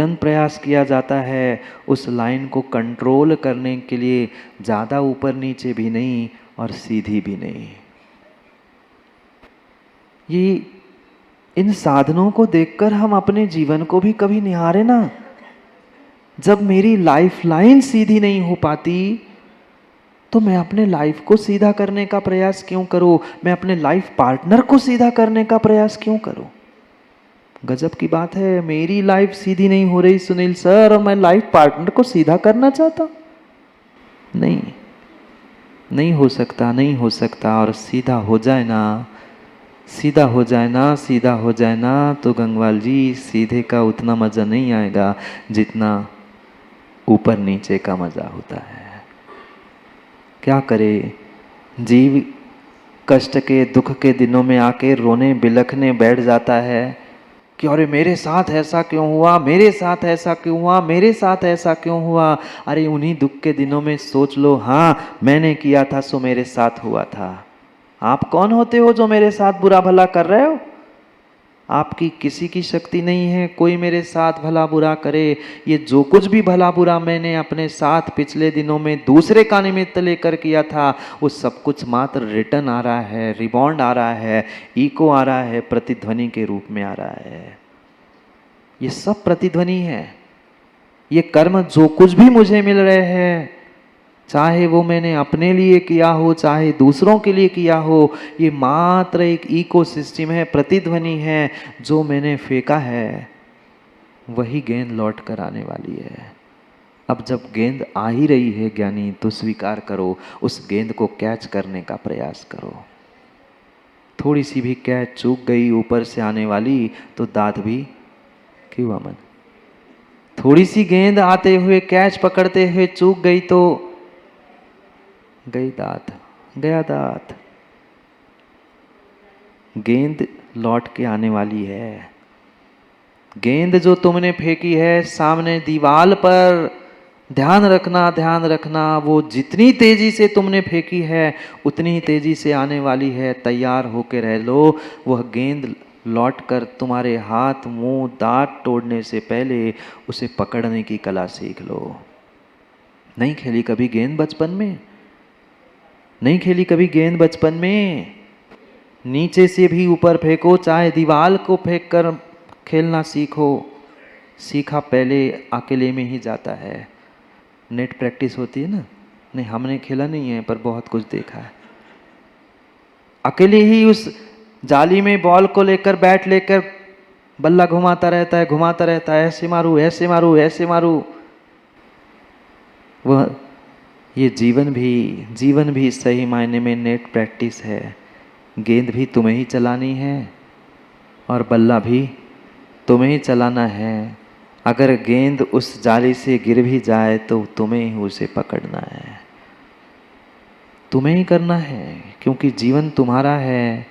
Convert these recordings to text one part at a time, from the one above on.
तुरंत प्रयास किया जाता है उस लाइन को कंट्रोल करने के लिए, ज़्यादा ऊपर नीचे भी नहीं और सीधी भी नहीं। ये इन साधनों को देखकर हम अपने जीवन को भी कभी निहारे ना। जब मेरी लाइफ लाइन सीधी नहीं हो पाती तो मैं अपने लाइफ को सीधा करने का प्रयास क्यों करूं? मैं अपने लाइफ पार्टनर को सीधा करने का प्रयास क्यों करूं? गजब की बात है, मेरी लाइफ सीधी नहीं हो रही सुनील सर, और मैं लाइफ पार्टनर को सीधा करना चाहता। नहीं, नहीं हो सकता, नहीं हो सकता। और सीधा हो जाए ना, सीधा हो जाए ना, सीधा हो जाए ना, तो गंगवाल जी सीधे का उतना मजा नहीं आएगा जितना ऊपर नीचे का मजा होता है। क्या करे जीव, कष्ट के दुख के दिनों में आके रोने बिलखने बैठ जाता है कि अरे मेरे साथ ऐसा क्यों हुआ, मेरे साथ ऐसा क्यों हुआ, मेरे साथ ऐसा क्यों हुआ। अरे उन्हीं दुख के दिनों में सोच लो, हाँ मैंने किया था सो मेरे साथ हुआ था। आप कौन होते हो जो मेरे साथ बुरा भला कर रहे हो? आपकी किसी की शक्ति नहीं है कोई मेरे साथ भला बुरा करे। ये जो कुछ भी भला बुरा मैंने अपने साथ पिछले दिनों में दूसरे का निमित्त लेकर किया था, वो सब कुछ मात्र रिटर्न आ रहा है, रिबॉन्ड आ रहा है, इको आ रहा है, प्रतिध्वनि के रूप में आ रहा है। ये सब प्रतिध्वनि है। ये कर्म जो कुछ भी मुझे मिल रहे हैं, चाहे वो मैंने अपने लिए किया हो चाहे दूसरों के लिए किया हो, ये मात्र एक इकोसिस्टम है, प्रतिध्वनि है। जो मैंने फेंका है वही गेंद लौट कर आने वाली है। अब जब गेंद आ ही रही है ज्ञानी, तो स्वीकार करो, उस गेंद को कैच करने का प्रयास करो। थोड़ी सी भी कैच चूक गई ऊपर से आने वाली तो दाद भी क्यों अमन। थोड़ी सी गेंद आते हुए कैच पकड़ते हुए चूक गई तो गई दात, गया दात। गेंद लौट के आने वाली है। गेंद जो तुमने फेंकी है सामने दीवार पर, ध्यान रखना, ध्यान रखना, वो जितनी तेजी से तुमने फेंकी है उतनी ही तेजी से आने वाली है। तैयार होके रह लो, वह गेंद लौट कर तुम्हारे हाथ मुंह दांत तोड़ने से पहले उसे पकड़ने की कला सीख लो। नहीं खेली कभी गेंद बचपन में? नहीं खेली कभी गेंद बचपन में? नीचे से भी ऊपर फेंको, चाहे दीवार को फेंक कर खेलना सीखो। सीखा पहले अकेले में ही जाता है। नेट प्रैक्टिस होती है ना? नहीं हमने खेला नहीं है पर बहुत कुछ देखा है। अकेले ही उस जाली में बॉल को लेकर, बैट लेकर बल्ला घुमाता रहता है, घुमाता रहता है, ऐसे मारू ऐसे मारू ऐसे मारू। वह ये जीवन भी सही मायने में नेट प्रैक्टिस है। गेंद भी तुम्हें ही चलानी है और बल्ला भी तुम्हें ही चलाना है। अगर गेंद उस जाली से गिर भी जाए तो तुम्हें ही उसे पकड़ना है, तुम्हें ही करना है, क्योंकि जीवन तुम्हारा है,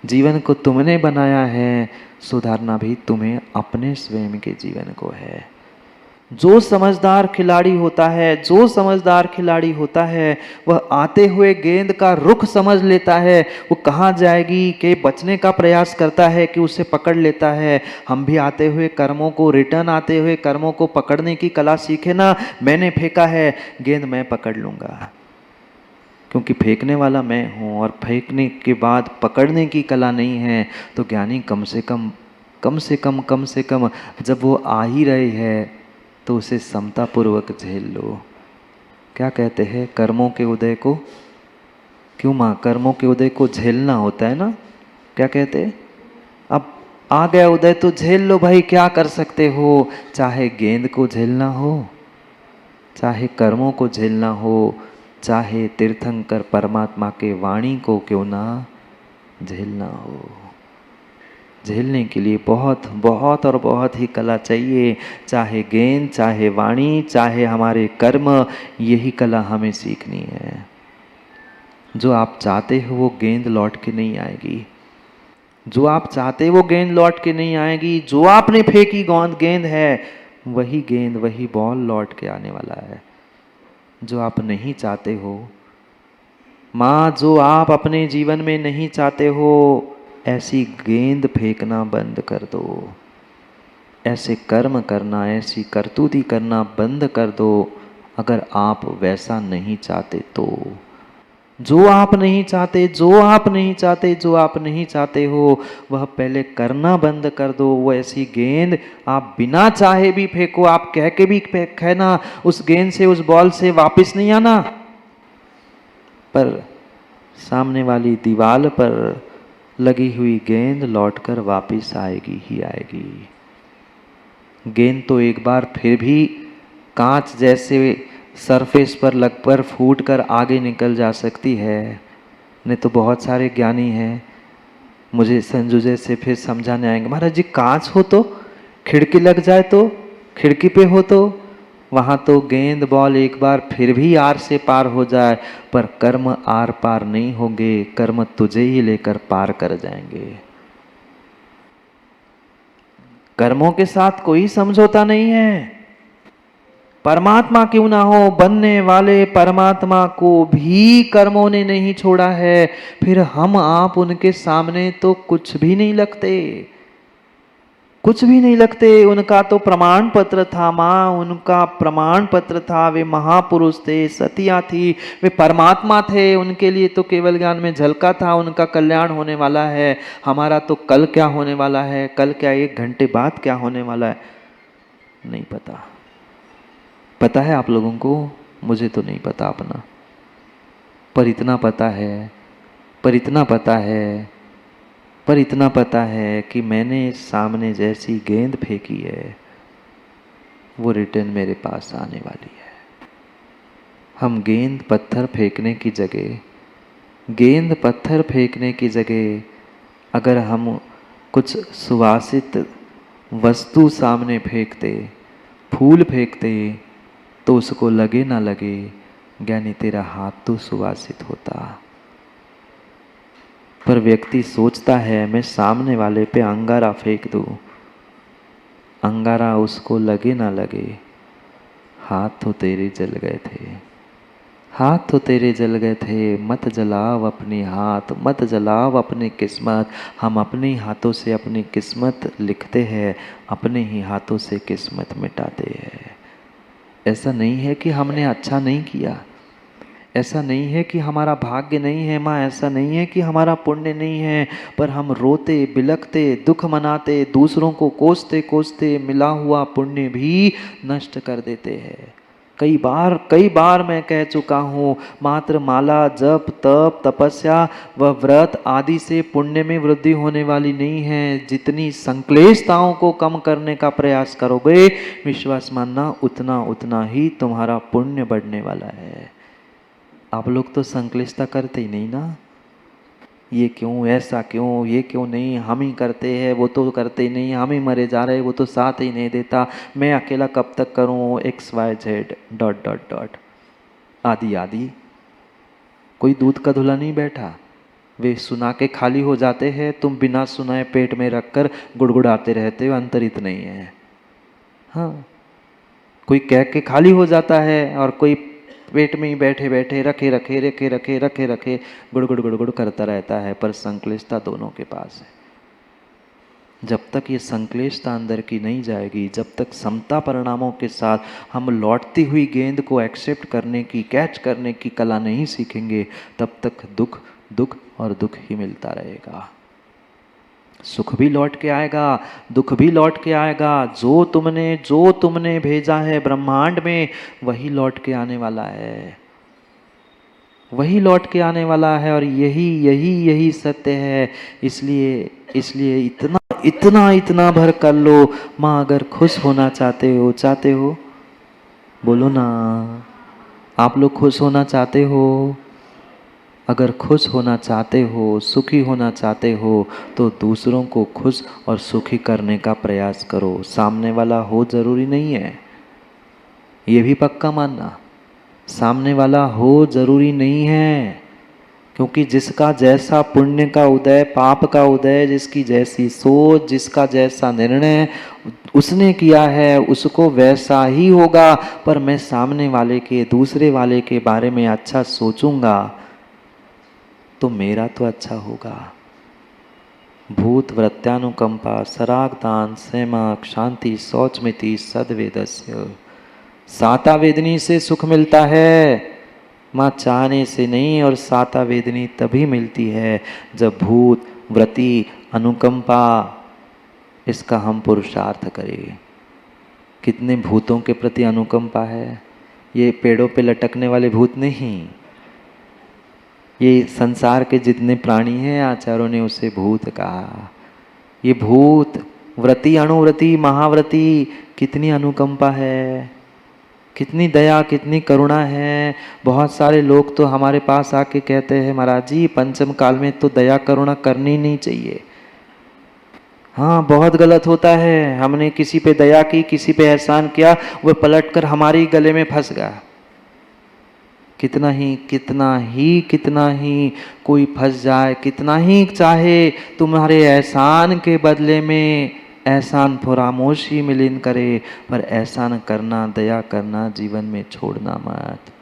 जीवन को तुमने बनाया है। सुधारना भी तुम्हें अपने स्वयं के जीवन को है। जो समझदार खिलाड़ी होता है, जो समझदार खिलाड़ी होता है, वह आते हुए गेंद का रुख समझ लेता है, वो कहाँ जाएगी के बचने का प्रयास करता है कि उसे पकड़ लेता है। हम भी आते हुए कर्मों को, रिटर्न आते हुए कर्मों को पकड़ने की कला सीखे ना। मैंने फेंका है, गेंद मैं पकड़ लूँगा, क्योंकि फेंकने वाला मैं हूँ, और फेंकने के बाद पकड़ने की कला नहीं है। तो ज्ञानी कम से कम जब वो आ ही रहे है तो उसे समतापूर्वक झेल लो। क्या कहते हैं, कर्मों के उदय को, क्यों माँ, कर्मों के उदय को झेलना होता है ना? क्या कहते हैं? अब आ गया उदय तो झेल लो भाई, क्या कर सकते हो। चाहे गेंद को झेलना हो, चाहे कर्मों को झेलना हो, चाहे तीर्थंकर परमात्मा के वाणी को क्यों ना झेलना हो। झेलने के लिए बहुत बहुत और बहुत ही कला चाहिए। चाहे गेंद, चाहे वाणी, चाहे हमारे कर्म, यही कला हमें सीखनी है। जो आप चाहते हो वो गेंद लौट के नहीं आएगी। जो आप चाहते वो गेंद लौट के नहीं आएगी। जो आपने फेंकी गेंद है, वही गेंद, वही बॉल लौट के आने वाला है। जो आप नहीं चाहते हो माँ, जो आप अपने जीवन में नहीं चाहते हो, ऐसी गेंद फेंकना बंद कर दो। ऐसे कर्म करना, ऐसी करतूती करना बंद कर दो, अगर आप वैसा नहीं चाहते तो। जो आप नहीं चाहते, जो आप नहीं चाहते, जो आप नहीं चाहते हो, वह पहले करना बंद कर दो। वो ऐसी गेंद आप बिना चाहे भी फेंको, आप कह के भी फेंकना, उस गेंद से, उस बॉल से वापस नहीं आना, पर सामने वाली दीवार पर लगी हुई गेंद लौटकर वापस आएगी ही आएगी। गेंद तो एक बार फिर भी कांच जैसे सरफेस पर लगकर फूट कर आगे निकल जा सकती है। नहीं तो बहुत सारे ज्ञानी हैं, मुझे संजुजे से फिर समझाने आएंगे, महाराज जी कांच हो तो, खिड़की लग जाए तो, खिड़की पे हो तो, वहाँ तो गेंद बॉल एक बार फिर भी आर से पार हो जाए, पर कर्म आर पार नहीं होंगे, कर्म तुझे ही लेकर पार कर जाएंगे। कर्मों के साथ कोई समझौता नहीं है। परमात्मा क्यों ना हो, बनने वाले परमात्मा को भी कर्मों ने नहीं छोड़ा है, फिर हम आप उनके सामने तो कुछ भी नहीं लगते, कुछ भी नहीं लगते। उनका तो प्रमाण पत्र था माँ, उनका प्रमाण पत्र था, वे महापुरुष थे, सतिया थी, वे परमात्मा थे, उनके लिए तो केवल ज्ञान में झलका था, उनका कल्याण होने वाला है। हमारा तो कल क्या होने वाला है, कल क्या 1 घंटे बाद क्या होने वाला है, नहीं पता। पता है आप लोगों को? मुझे तो नहीं पता अपना, पर इतना पता है, पर इतना पता है, पर इतना पता है कि मैंने सामने जैसी गेंद फेंकी है, वो रिटर्न मेरे पास आने वाली है। हम गेंद पत्थर फेंकने की जगह, गेंद पत्थर फेंकने की जगह अगर हम कुछ सुवासित वस्तु सामने फेंकते, फूल फेंकते, तो उसको लगे ना लगे, ज्ञानी तेरा हाथ तो सुवासित होता। पर व्यक्ति सोचता है मैं सामने वाले पे अंगारा फेंक दूं, अंगारा उसको लगे ना लगे, हाथ तो तेरे जल गए थे, हाथ तो तेरे जल गए थे। मत जलाओ अपने हाथ, मत जलाओ अपनी किस्मत। हम अपने हाथों से अपनी किस्मत लिखते हैं, अपने ही हाथों से किस्मत मिटाते हैं। ऐसा नहीं है कि हमने अच्छा नहीं किया, ऐसा नहीं है कि हमारा भाग्य नहीं है माँ, ऐसा नहीं है कि हमारा पुण्य नहीं है, पर हम रोते बिलखते दुख मनाते, दूसरों को कोसते कोसते मिला हुआ पुण्य भी नष्ट कर देते हैं। कई बार मैं कह चुका हूँ, मात्र माला जप तप तपस्या व व्रत आदि से पुण्य में वृद्धि होने वाली नहीं है। जितनी संक्लेशताओं को कम करने का प्रयास करोगे, विश्वास मानना उतना उतना ही तुम्हारा पुण्य बढ़ने वाला है। आप लोग तो संक्लिष्टता करते ही नहीं ना, ये क्यों, ऐसा क्यों, ये क्यों नहीं, हम ही करते हैं, वो तो करते ही नहीं, हम ही मरे जा रहे, वो तो साथ ही नहीं देता, मैं अकेला कब तक करूं, XYZ डॉट डॉट डॉट आदि आदि। कोई दूध का धुला नहीं बैठा, वे सुना के खाली हो जाते हैं, तुम बिना सुनाए पेट में रखकर गुड़गुड़ाते रहते हो, अंतरित नहीं है। हाँ, कोई कह के खाली हो जाता है और कोई पेट में ही बैठे बैठे रखे रखे रखे रखे रखे रखे गुड़गुड़ गुड़गुड़ करता रहता है, पर संक्लिष्टता दोनों के पास है। जब तक ये संक्लिष्टता अंदर की नहीं जाएगी, जब तक समता परिणामों के साथ हम लौटती हुई गेंद को एक्सेप्ट करने की, कैच करने की कला नहीं सीखेंगे, तब तक दुख दुख और दुख ही मिलता रहेगा। सुख भी लौट के आएगा, दुख भी लौट के आएगा। जो तुमने भेजा है ब्रह्मांड में, वही लौट के आने वाला है, वही लौट के आने वाला है, और यही यही यही सत्य है। इसलिए इतना इतना इतना भर कर लो। माँ अगर खुश होना चाहते हो बोलो ना, आप लोग खुश होना चाहते हो? अगर खुश होना चाहते हो, सुखी होना चाहते हो, तो दूसरों को खुश और सुखी करने का प्रयास करो। सामने वाला हो जरूरी नहीं है, ये भी पक्का मानना, सामने वाला हो जरूरी नहीं है, क्योंकि जिसका जैसा पुण्य का उदय, पाप का उदय, जिसकी जैसी सोच, जिसका जैसा निर्णय उसने किया है, उसको वैसा ही होगा। पर मैं सामने वाले के, दूसरे वाले के बारे में अच्छा सोचूंगा तो मेरा तो अच्छा होगा। भूत वृत्यानुकंपा सराग दान सेमक शांति शौचमिति सद्वेदस्य। साता वेदनी से सुख मिलता है, माँ चाहने से नहीं। और साता वेदनी तभी मिलती है जब भूत व्रति अनुकंपा इसका हम पुरुषार्थ करें। कितने भूतों के प्रति अनुकंपा है। ये पेड़ों पे लटकने वाले भूत नहीं, ये संसार के जितने प्राणी हैं आचार्यों ने उसे भूत कहा। ये भूत व्रति अणुव्रति महाव्रति कितनी अनुकंपा है, कितनी दया कितनी करुणा है। बहुत सारे लोग तो हमारे पास आके कहते हैं महाराज जी पंचम काल में तो दया करुणा करनी नहीं चाहिए। हाँ बहुत गलत होता है। हमने किसी पे दया की, किसी पे एहसान किया, वह पलटकर हमारे गले में फंस गया। कितना ही कोई फंस जाए, कितना ही चाहे तुम्हारे एहसान के बदले में एहसान फरामोशी मिलन करे, पर एहसान करना दया करना जीवन में छोड़ना मत।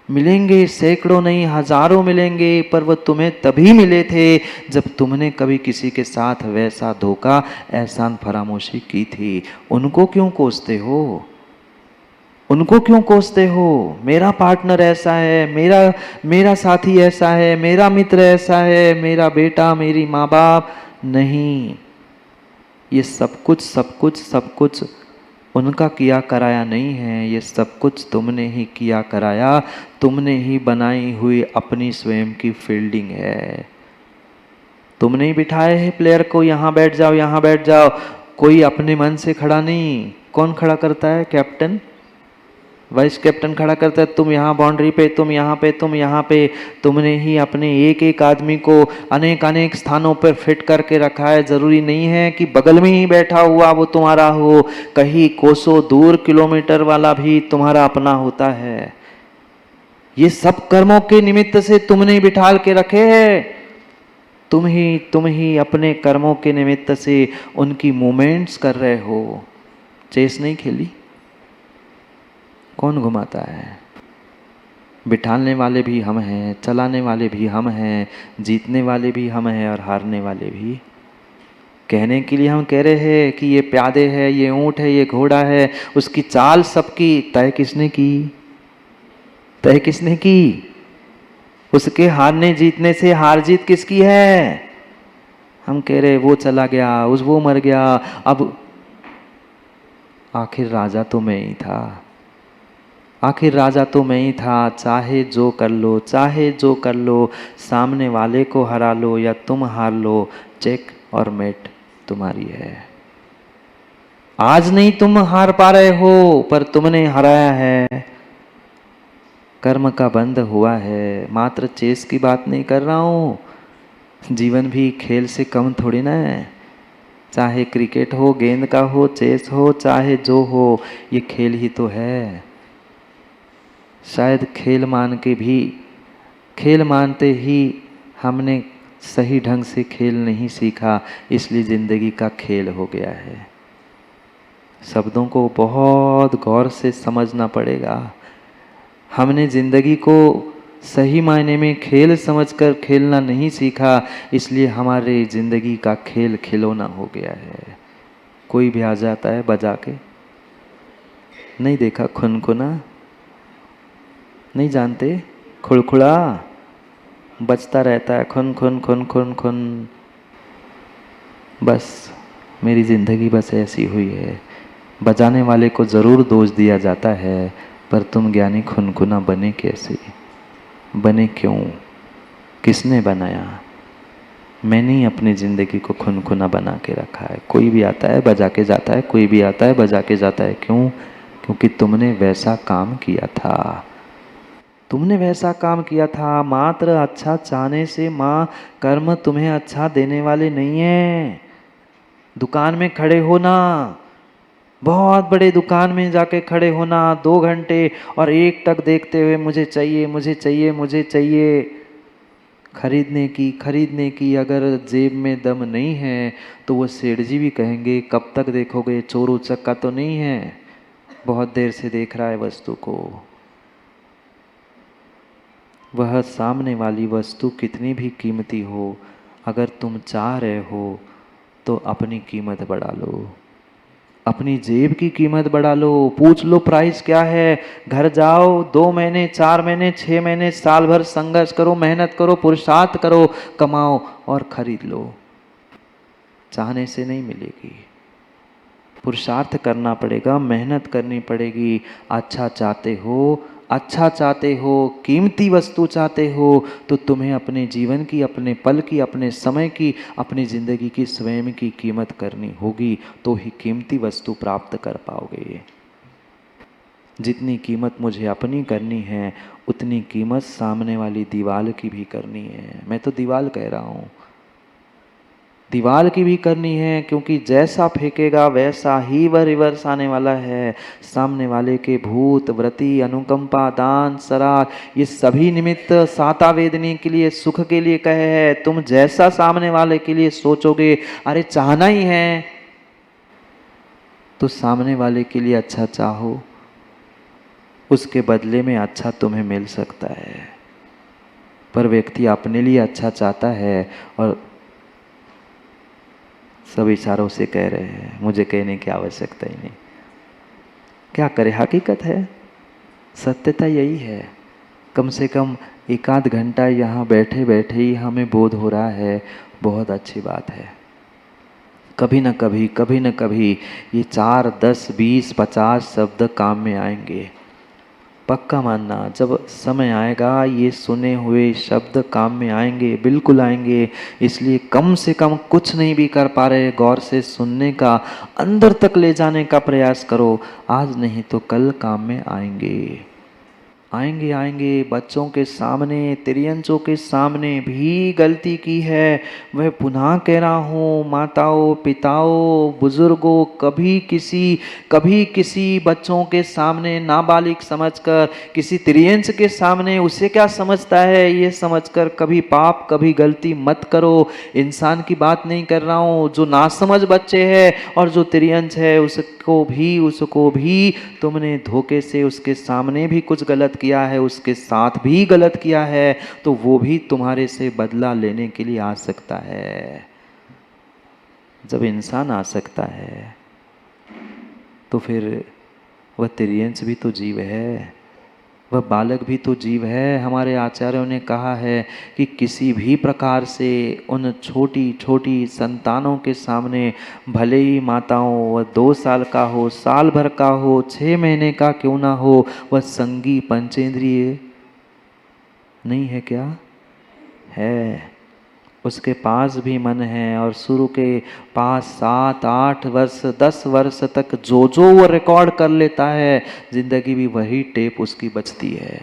मिलेंगे सैकड़ों नहीं हजारों मिलेंगे, पर वो तुम्हें तभी मिले थे जब तुमने कभी किसी के साथ वैसा धोखा एहसान फरामोशी की थी। उनको क्यों कोसते हो? उनको क्यों कोसते हो? मेरा पार्टनर ऐसा है, मेरा साथी ऐसा है, मेरा मित्र ऐसा है, मेरा बेटा मेरी माँ बाप। नहीं, ये सब कुछ उनका किया कराया नहीं है। ये सब कुछ तुमने ही किया कराया, तुमने ही बनाई हुई अपनी स्वयं की फील्डिंग है। तुमने ही बिठाए है प्लेयर को, यहाँ बैठ जाओ यहाँ बैठ जाओ। कोई अपने मन से खड़ा नहीं। कौन खड़ा करता है? कैप्टन, वाइस कैप्टन खड़ा करता है। तुम यहाँ बाउंड्री पे, तुम यहाँ पे, तुम यहाँ पे। तुमने ही अपने एक एक आदमी को अनेक स्थानों पर फिट करके रखा है। जरूरी नहीं है कि बगल में ही बैठा हुआ वो तुम्हारा हो, कहीं कोसों दूर किलोमीटर वाला भी तुम्हारा अपना होता है। ये सब कर्मों के निमित्त से तुमने बिठाल के रखे हैं। तुम ही अपने कर्मों के निमित्त से उनकी मूवमेंट्स कर रहे हो। चेस नहीं खेली? कौन घुमाता है? बिठाने वाले भी हम हैं, चलाने वाले भी हम हैं, जीतने वाले भी हम हैं और हारने वाले भी। कहने के लिए हम कह रहे हैं कि ये प्यादे है, ये ऊंट है, ये घोड़ा है, उसकी चाल सबकी तय किसने की? तय किसने की? उसके हारने जीतने से हार जीत किसकी है? हम कह रहे वो चला गया, वो मर गया, अब आखिर राजा तो मैं ही था। आखिर राजा तो मैं ही था। चाहे जो कर लो, चाहे जो कर लो, सामने वाले को हरा लो या तुम हार लो, चेक और मेट तुम्हारी है। आज नहीं तुम हार पा रहे हो, पर तुमने हराया है। कर्म का बंध हुआ है। मात्र चेस की बात नहीं कर रहा हूँ, जीवन भी खेल से कम थोड़ी ना है। चाहे क्रिकेट हो, गेंद का हो, चेस हो, चाहे जो हो, ये खेल ही तो है। शायद खेल मानते ही हमने सही ढंग से खेल नहीं सीखा, इसलिए जिंदगी का खेल हो गया है। शब्दों को बहुत गौर से समझना पड़ेगा। हमने जिंदगी को सही मायने में खेल समझकर खेलना नहीं सीखा, इसलिए हमारे जिंदगी का खेल खिलौना हो गया है। कोई भी आ जाता है बजा के, नहीं देखा खुनखुना? नहीं जानते? खुड़खुड़ा बजता रहता है, खुन खुन खुन खुन खुन। बस मेरी जिंदगी बस ऐसी हुई है। बजाने वाले को जरूर दोष दिया जाता है, पर तुम ज्ञानी खुनखुना बने कैसे? बने क्यों? किसने बनाया? मैंने ही अपनी जिंदगी को खुनखुना बना के रखा है। कोई भी आता है बजा के जाता है, कोई भी आता है बजा के जाता है। क्यों? क्योंकि तुमने वैसा काम किया था। तुमने वैसा काम किया था। मात्र अच्छा चाहने से माँ कर्म तुम्हें अच्छा देने वाले नहीं है। दुकान में खड़े होना, बहुत बड़े दुकान में जाके खड़े होना 2 घंटे और एक टक देखते हुए मुझे चाहिए मुझे चाहिए मुझे चाहिए, खरीदने की अगर जेब में दम नहीं है तो वो सेठ जी भी कहेंगे कब तक देखोगे, चोर उचक्का तो नहीं है, बहुत देर से देख रहा है वस्तु को। वह सामने वाली वस्तु कितनी भी कीमती हो, अगर तुम चाह रहे हो तो अपनी कीमत बढ़ा लो, अपनी जेब की कीमत बढ़ा लो। पूछ लो प्राइस क्या है, घर जाओ, 2 महीने, 4 महीने, 6 महीने, साल भर संघर्ष करो, मेहनत करो, पुरुषार्थ करो, कमाओ और खरीद लो। चाहने से नहीं मिलेगी, पुरुषार्थ करना पड़ेगा, मेहनत करनी पड़ेगी। अच्छा चाहते हो, अच्छा चाहते हो, कीमती वस्तु चाहते हो, तो तुम्हें अपने जीवन की, अपने पल की, अपने समय की, अपनी जिंदगी की स्वयं की कीमत करनी होगी, तो ही कीमती वस्तु प्राप्त कर पाओगे। जितनी कीमत मुझे अपनी करनी है, उतनी कीमत सामने वाली दीवार की भी करनी है। मैं तो दीवार कह रहा हूँ, दीवार की भी करनी है, क्योंकि जैसा फेंकेगा वैसा ही वह रिवर्स आने वाला है। सामने वाले के भूत, व्रति, अनुकंपा, दान, सराग, ये सभी निमित्त साता वेदनी के लिए, सुख के लिए कहे है। तुम जैसा सामने वाले के लिए सोचोगे, अरे चाहना ही है तो सामने वाले के लिए अच्छा चाहो, उसके बदले में अच्छा तुम्हें मिल सकता है। पर व्यक्ति अपने लिए अच्छा चाहता है और सब इशारों से कह रहे हैं, मुझे कहने की आवश्यकता ही नहीं। क्या करे, हकीकत है, सत्यता यही है। कम से कम 1 आध घंटा यहाँ बैठे बैठे ही हमें बोध हो रहा है, बहुत अच्छी बात है। कभी न कभी, कभी न कभी ये 4, 10, 20, 50 शब्द काम में आएंगे। पक्का मानना, जब समय आएगा ये सुने हुए शब्द काम में आएंगे, बिल्कुल आएंगे। इसलिए कम से कम कुछ नहीं भी कर पा रहे, गौर से सुनने का, अंदर तक ले जाने का प्रयास करो। आज नहीं तो कल काम में आएंगे, आएंगे आएंगे। बच्चों के सामने, तिर्यंचों के सामने भी गलती की है। मैं पुनः कह रहा हूँ, माताओं, पिताओं, बुजुर्गों, कभी किसी बच्चों के सामने नाबालिग समझकर, किसी तिर्यंच के सामने उसे क्या समझता है ये समझकर कभी पाप, कभी गलती मत करो। इंसान की बात नहीं कर रहा हूँ, जो नासमझ बच्चे हैं और जो तिर्यंच है उसको भी तुमने धोखे से, उसके सामने भी कुछ गलत किया है, उसके साथ भी गलत किया है, तो वो भी तुम्हारे से बदला लेने के लिए आ सकता है। जब इंसान आ सकता है तो फिर वह तिर्यंच भी तो जीव है, वह बालक भी तो जीव है। हमारे आचार्यों ने कहा है कि किसी भी प्रकार से उन छोटी छोटी संतानों के सामने, भले ही माताओं, वह 2 साल का हो, साल भर का हो, 6 महीने का क्यों ना हो, वह संगी पंचेंद्रिय नहीं है क्या? है। उसके पास भी मन है, और शुरू के 5, 7, 8 वर्ष, 10 वर्ष तक जो वो रिकॉर्ड कर लेता है, जिंदगी भी वही टेप उसकी बचती है।